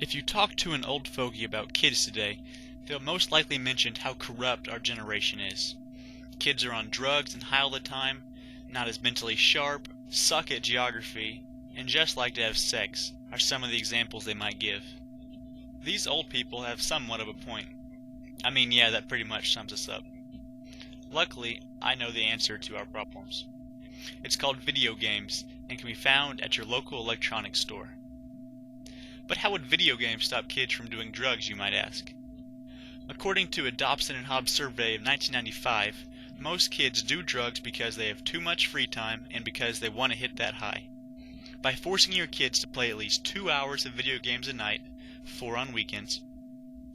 If you talk to an old fogey about kids today, they'll most likely mention how corrupt our generation is. Kids are on drugs and high all the time, not as mentally sharp, suck at geography, and just like to have sex are some of the examples they might give. These old people have somewhat of a point. I mean, yeah, that pretty much sums us up. Luckily, I know the answer to our problems. It's called video games and can be found at your local electronics store. But how would video games stop kids from doing drugs, you might ask? According to a Dobson and Hobbs survey of 1995, most kids do drugs because they have too much free time and because they want to hit that high. By forcing your kids to play at least 2 hours of video games a night, 4 on weekends,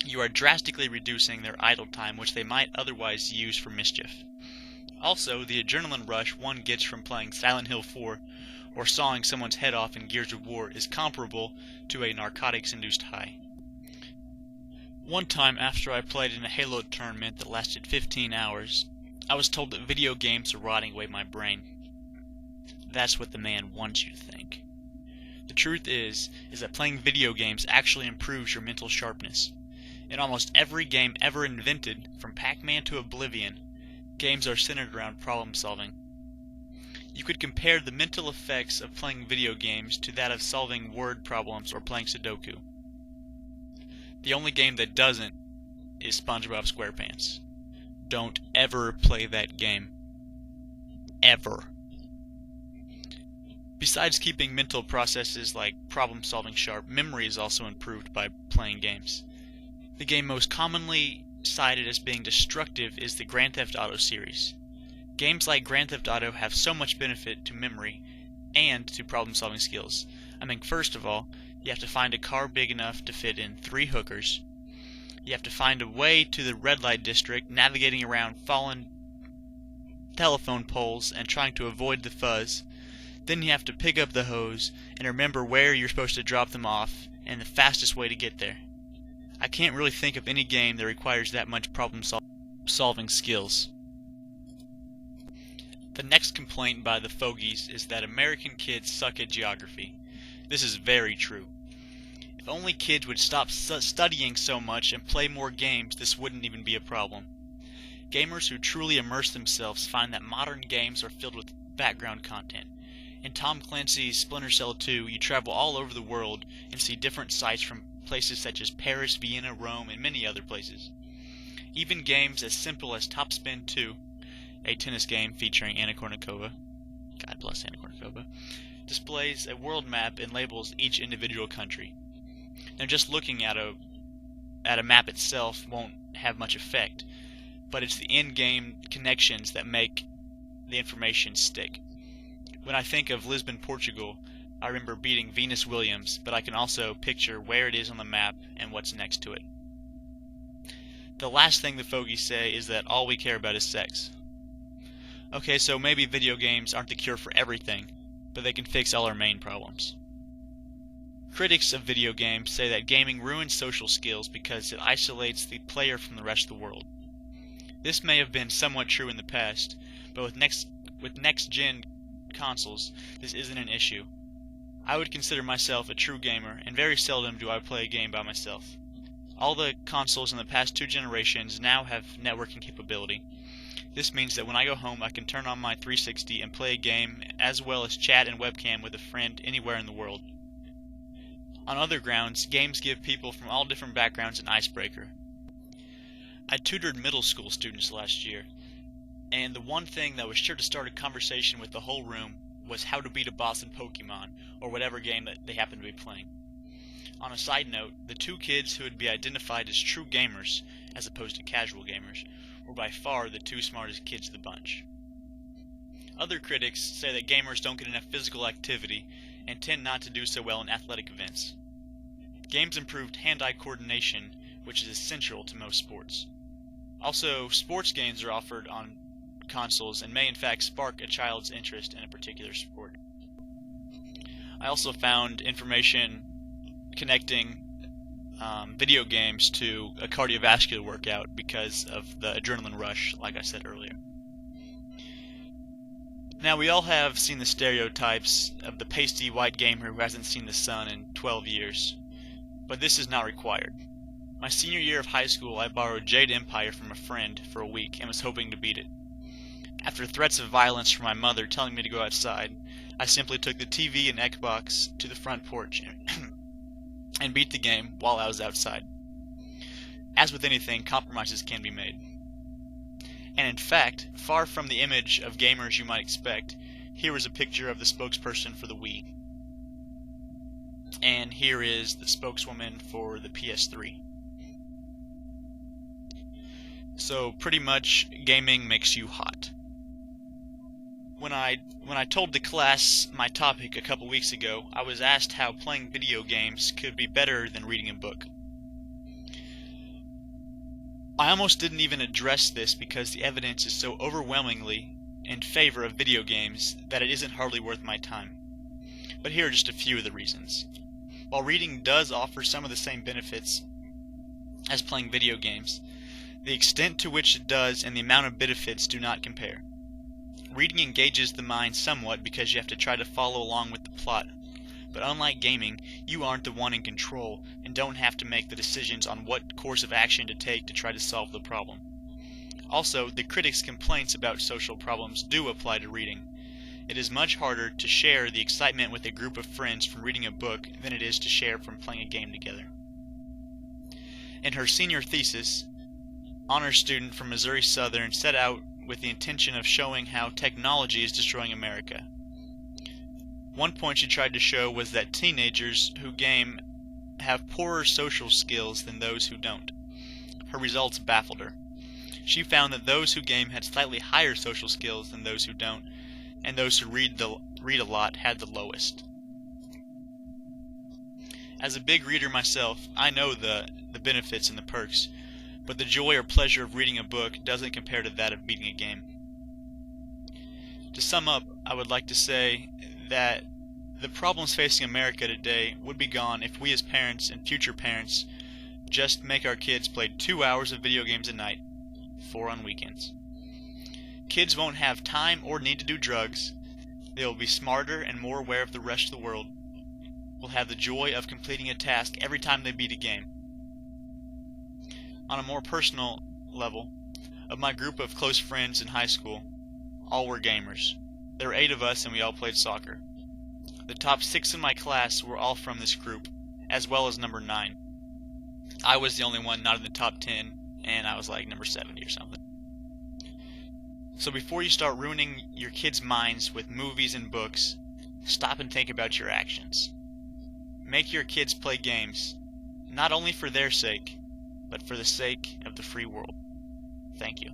you are drastically reducing their idle time which they might otherwise use for mischief. Also, the adrenaline rush one gets from playing Silent Hill 4 or sawing someone's head off in Gears of War is comparable to a narcotics-induced high. One time after I played in a Halo tournament that lasted 15 hours, I was told that video games are rotting away my brain. That's what the man wants you to think. The truth is that playing video games actually improves your mental sharpness. In almost every game ever invented, from Pac-Man to Oblivion, games are centered around problem solving. You could compare the mental effects of playing video games to that of solving word problems or playing Sudoku. The only game that doesn't is SpongeBob SquarePants. Don't ever play that game. Ever. Besides keeping mental processes like problem solving sharp, memory is also improved by playing games. The game most commonly cited as being destructive is the Grand Theft Auto series. Games like Grand Theft Auto have so much benefit to memory and to problem solving skills. I mean, first of all, you have to find a car big enough to fit in 3 hookers. You have to find a way to the red light district, navigating around fallen telephone poles and trying to avoid the fuzz. Then you have to pick up the hose and remember where you're supposed to drop them off and the fastest way to get there. I can't really think of any game that requires that much problem solving skills. The next complaint by the fogies is that American kids suck at geography. This is very true. If only kids would stop studying so much and play more games, this wouldn't even be a problem. Gamers who truly immerse themselves find that modern games are filled with background content. In Tom Clancy's Splinter Cell 2, you travel all over the world and see different sites from places such as Paris, Vienna, Rome, and many other places. Even games as simple as Top Spin 2, a tennis game featuring Anna Kournikova, God bless Anna Kournikova, displays a world map and labels each individual country. Now, just looking at a map itself won't have much effect, but it's the in-game connections that make the information stick. When I think of Lisbon, Portugal, I remember beating Venus Williams, but I can also picture where it is on the map and what's next to it. The last thing the fogies say is that all we care about is sex. Okay, so maybe video games aren't the cure for everything, but they can fix all our main problems. Critics of video games say that gaming ruins social skills because it isolates the player from the rest of the world. This may have been somewhat true in the past, but with next-gen consoles, this isn't an issue. I would consider myself a true gamer, and very seldom do I play a game by myself. All the consoles in the past 2 generations now have networking capability. This means that when I go home, I can turn on my 360 and play a game, as well as chat and webcam with a friend anywhere in the world. On other grounds, games give people from all different backgrounds an icebreaker. I tutored middle school students last year, and the one thing that was sure to start a conversation with the whole room was how to beat a boss in Pokemon, or whatever game that they happened to be playing. On a side note, the 2 kids who would be identified as true gamers, as opposed to casual gamers, were by far the 2 smartest kids of the bunch. Other critics say that gamers don't get enough physical activity and tend not to do so well in athletic events. Games improved hand-eye coordination, which is essential to most sports. Also, sports games are offered on consoles and may in fact spark a child's interest in a particular sport. I also found information connecting video games to a cardiovascular workout because of the adrenaline rush, like I said earlier. Now, we all have seen the stereotypes of the pasty white gamer who hasn't seen the sun in 12 years. but this is not required. My senior year of high school, I borrowed Jade Empire from a friend for a week and was hoping to beat it. After threats of violence from my mother telling me to go outside, I simply took the TV and Xbox to the front porch and beat the game while I was outside. As with anything, compromises can be made. And in fact, far from the image of gamers you might expect, here is a picture of the spokesperson for the Wii. And here is the spokeswoman for the PS3. So pretty much, gaming makes you hot. When I told the class my topic a couple weeks ago, I was asked how playing video games could be better than reading a book. I almost didn't even address this because the evidence is so overwhelmingly in favor of video games that it isn't hardly worth my time. But here are just a few of the reasons. While reading does offer some of the same benefits as playing video games, the extent to which it does and the amount of benefits do not compare. Reading engages the mind somewhat because you have to try to follow along with the plot, but unlike gaming, you aren't the one in control and don't have to make the decisions on what course of action to take to try to solve the problem. Also, the critics' complaints about social problems do apply to reading. It is much harder to share the excitement with a group of friends from reading a book than it is to share from playing a game together. In her senior thesis, honors student from Missouri Southern set out with the intention of showing how technology is destroying America. One point she tried to show was that teenagers who game have poorer social skills than those who don't. Her results baffled her. She found that those who game had slightly higher social skills than those who don't, and those who read a lot had the lowest. As a big reader myself, I know the benefits and the perks, but the joy or pleasure of reading a book doesn't compare to that of beating a game. To sum up, I would like to say that the problems facing America today would be gone if we as parents and future parents just make our kids play 2 hours of video games a night, 4 on weekends. Kids won't have time or need to do drugs. They will be smarter and more aware of the rest of the world. Will have the joy of completing a task every time they beat a game. On a more personal level, of my group of close friends in high school, all were gamers. There were 8 of us and we all played soccer. The top 6 in my class were all from this group, as well as number 9. I was the only one not in the top 10, and I was like number 70 or something. So before you start ruining your kids' minds with movies and books, stop and think about your actions. Make your kids play games, not only for their sake, but for the sake of the free world. Thank you.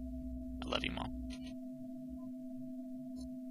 I love you, Mom.